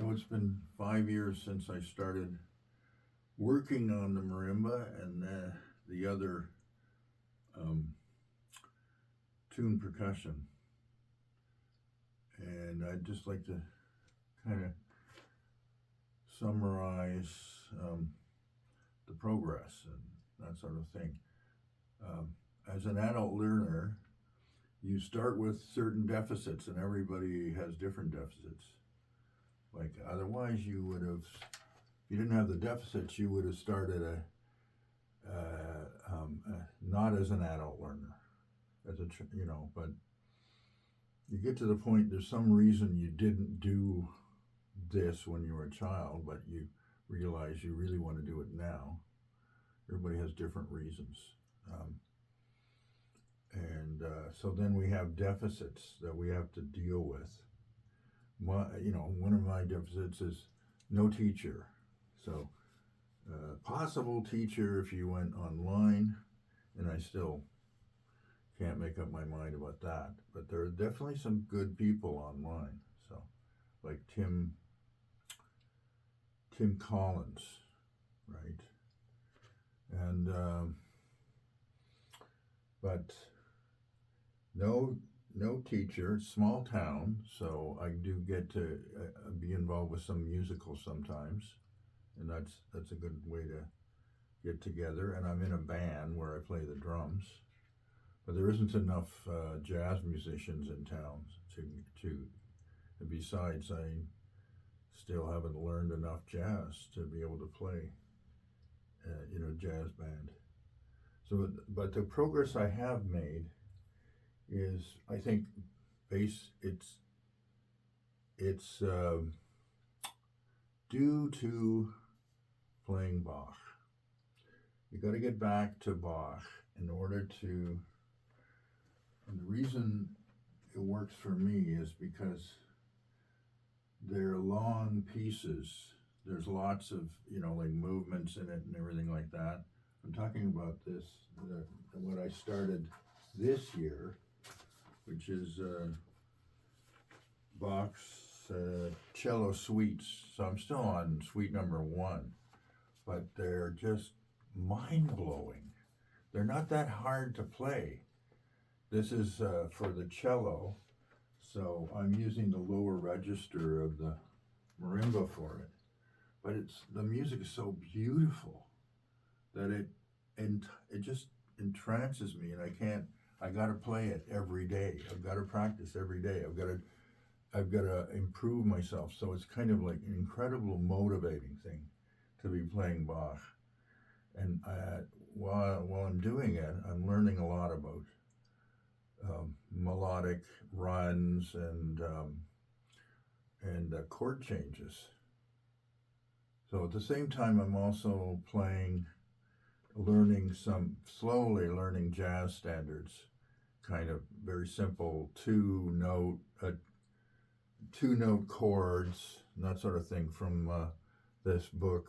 So it's been 5 years since I started working on the marimba and the other um, tune percussion. And I'd just like to kind of summarize um, the progress and that sort of thing. Um, as an adult learner, you start with certain deficits, and everybody has different deficits. Like otherwise, you would have, if you didn't have the deficits, you would have started not as an adult learner, as a but you get to the point. There's some reason you didn't do this when you were a child, but you realize you really want to do it now. Everybody has different reasons. Um, so then we have deficits that we have to deal with. One of my deficits is no teacher. So, possible teacher if you went online, and I still can't make up my mind about that. But there are definitely some good people online. So, like Tim Collins, right? And but no teacher, small town, so I do get to be involved with some musicals sometimes, and that's a good way to get together. And I'm in a band where I play the drums, but there isn't enough jazz musicians in town to. And besides, I still haven't learned enough jazz to be able to play, jazz band. So, but the progress I have made is, I think, it's due to playing Bach. You got to get back to Bach in order to. And the reason it works for me is because they're long pieces. There's lots of like movements in it and everything like that. I'm talking about what I started this year, which is Bach's cello suites. So I'm still on suite number 1, but they're just mind-blowing. They're not that hard to play. This is for the cello, so I'm using the lower register of the marimba for it. But the music is so beautiful that it just entrances me, and I got to play it every day. I've got to practice every day. I've got to improve myself. So it's kind of like an incredible motivating thing to be playing Bach. And while I'm doing it, I'm learning a lot about melodic runs and chord changes. So at the same time, I'm also slowly learning jazz standards, kind of very simple two-note chords, and that sort of thing from this book,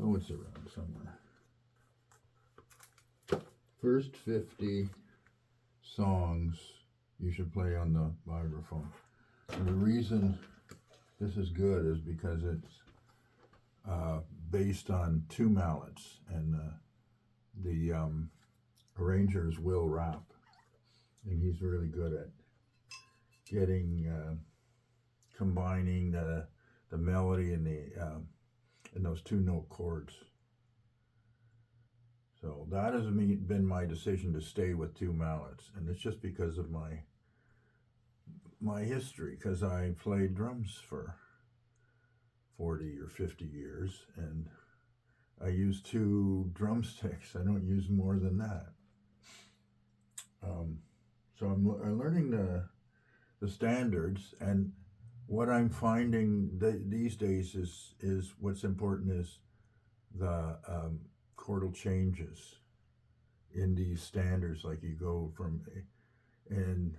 oh, it's around somewhere. First 50 songs you should play on the vibraphone. And the reason this is good is because it's based on 2 mallets, and the arranger is Will Rapp, and he's really good at getting combining the melody and those 2-note chords. So that has been my decision to stay with 2 mallets, and it's just because of my history, because I played drums for 40 or 50 years, and I use 2 drumsticks. I don't use more than that. So I'm learning the standards, and what I'm finding these days is what's important is the chordal changes in these standards. Like you go and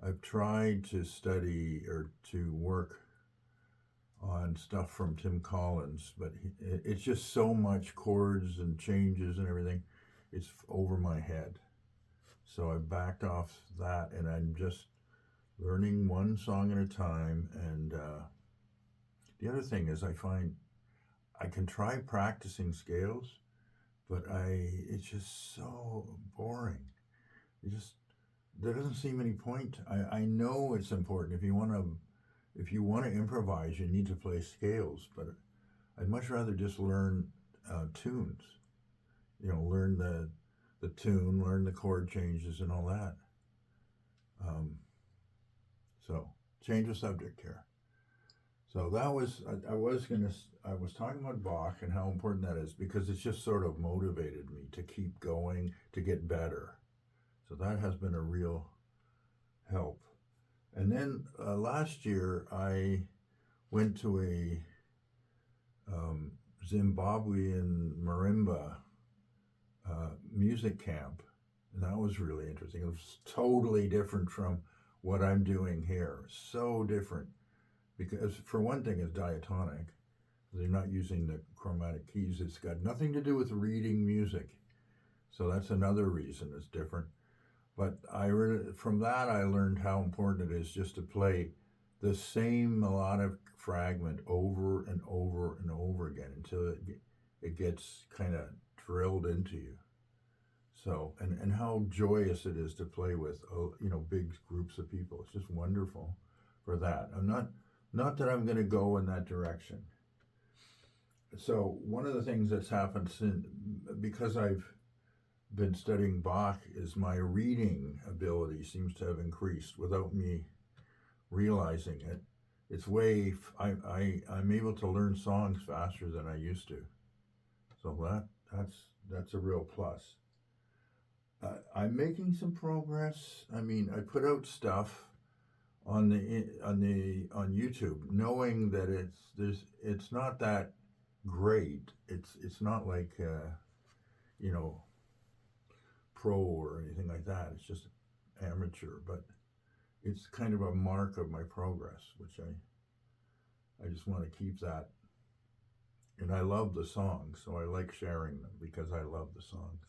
I've tried to study or to work on stuff from Tim Collins, but it's just so much chords and changes and everything. It's over my head. So I backed off that, and I'm just learning one song at a time. And the other thing is, I find I can try practicing scales, but it's just so boring. It just there doesn't seem any point. I know it's important. If you want to improvise, you need to play scales. But I'd much rather just learn tunes. Learn the tune, learn the chord changes, and all that. Um, so change the subject here. So that was I was talking about Bach and how important that is because it's just sort of motivated me to keep going to get better. So that has been a real help. And then last year I went to a Zimbabwean marimba music camp, and that was really interesting. It was totally different from what I'm doing here. So different because, for one thing, it's diatonic. They're not using the chromatic keys. It's got nothing to do with reading music. So that's another reason it's different. But from that, I learned how important it is just to play the same melodic fragment over and over and over again until it gets kind of drilled into you. So, and how joyous it is to play with, big groups of people. It's just wonderful for that. Not that I'm going to go in that direction. So one of the things that's happened because I've been studying Bach is my reading ability seems to have increased without me realizing it. It's I'm able to learn songs faster than I used to. So that's a real plus. I'm making some progress. I mean, I put out stuff on YouTube, knowing that it's not that great. It's not like pro or anything like that. It's just amateur, but it's kind of a mark of my progress, which I just want to keep that. And I love the songs, so I like sharing them because I love the songs.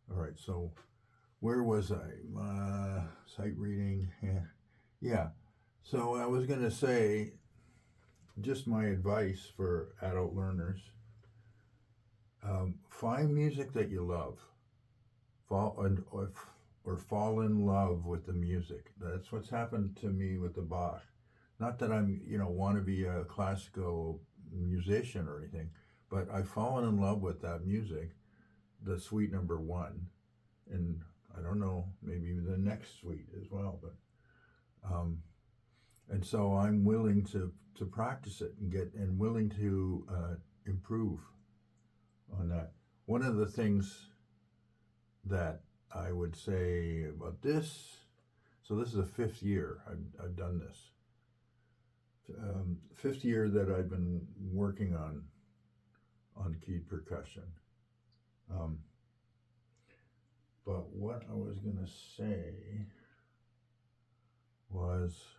All right, so where was I? Sight reading. Yeah. So I was going to say, just my advice for adult learners, find music that you love. Or fall in love with the music. That's what's happened to me with the Bach. Not that I'm, want to be a classical musician or anything, but I've fallen in love with that music, the suite number 1, and I don't know, maybe the next suite as well, but and so I'm willing to practice it and willing to improve on that. One of the things that I would say about this, so this is the 5th year I've done this. 5th year that I've been working on keyed percussion. But what I was going to say was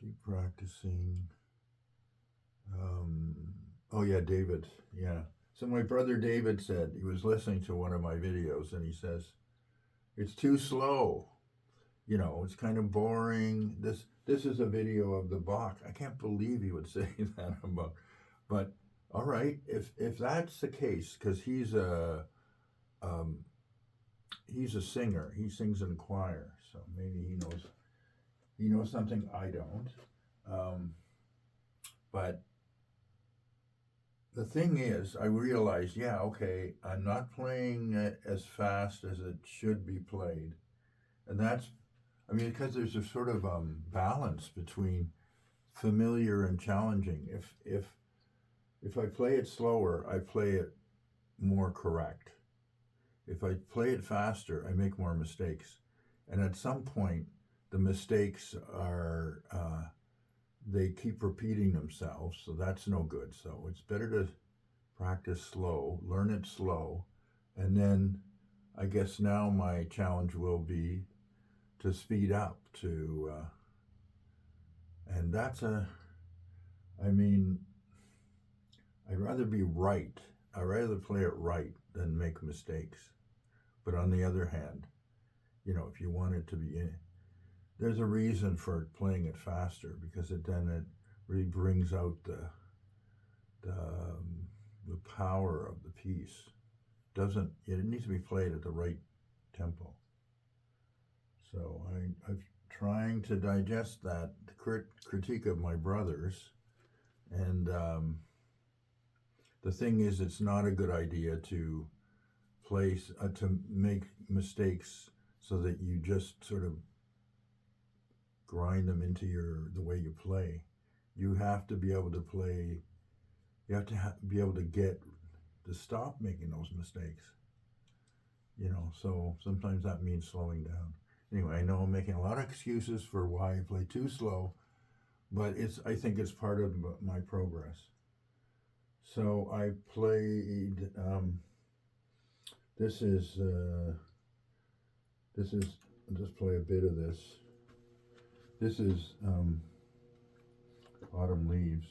keep practicing. Oh yeah, David. Yeah. So my brother David said, he was listening to one of my videos and he says, it's too slow. It's kind of boring. This is a video of the Bach. I can't believe he would say that about, but all right, if that's the case, because he's a singer. He sings in choir, so maybe he knows something I don't. But the thing is, I realized, yeah, okay, I'm not playing it as fast as it should be played, and because there's a sort of balance between familiar and challenging. If I play it slower, I play it more correct. If I play it faster, I make more mistakes, and at some point, the mistakes are they keep repeating themselves, so that's no good. So it's better to practice slow, learn it slow, and then I guess now my challenge will be to speed up and I'd rather be right. I'd rather play it right than make mistakes. But on the other hand, if you want it to be in, there's a reason for playing it faster, because it really brings out the power of the piece. It needs to be played at the right tempo. So I'm trying to digest that critique of my brothers, and the thing is, it's not a good idea to to make mistakes so that you just sort of grind them into the way you play. You have to be able to play. You have to be able to stop making those mistakes. So sometimes that means slowing down. Anyway, I know I'm making a lot of excuses for why I play too slow, but I think it's part of my progress. So I played, this is, I'll just play a bit of this. This is Autumn Leaves.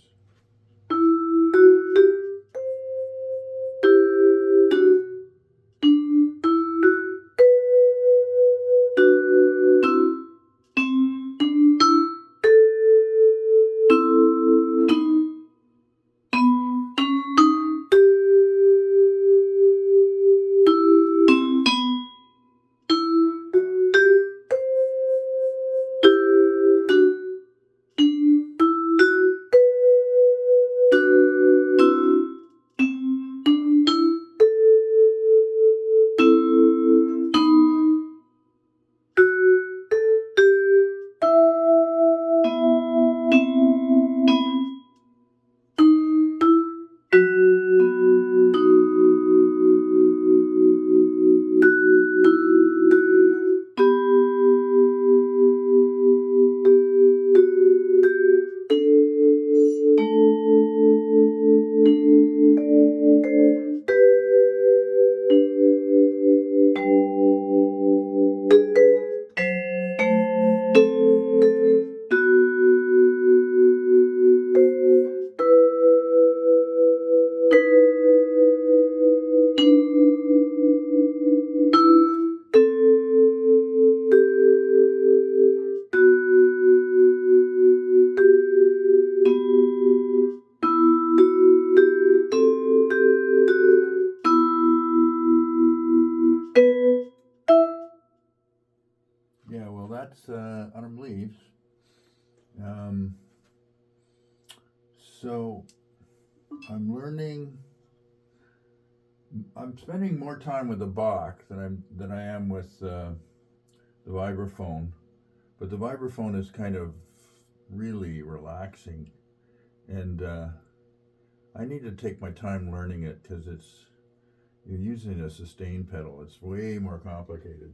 Yeah, well, that's Autumn Leaves. Um, so I'm learning. I'm spending more time with the Bach than I am with the vibraphone. But the vibraphone is kind of really relaxing, and I need to take my time learning it, because you're using a sustain pedal. It's way more complicated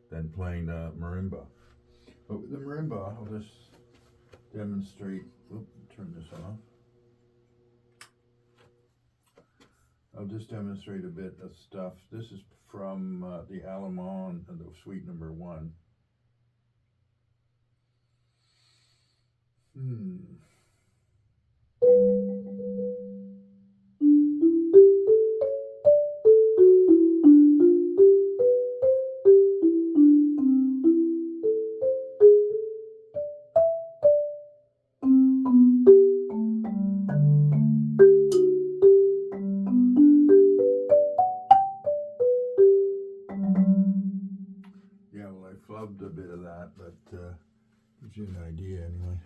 than playing the marimba. But with the marimba, I'll just demonstrate. Turn this off. I'll just demonstrate a bit of stuff. This is from the Allemande, the Suite Number 1. Yeah, well, I flubbed a bit of that, but gives you an idea anyway.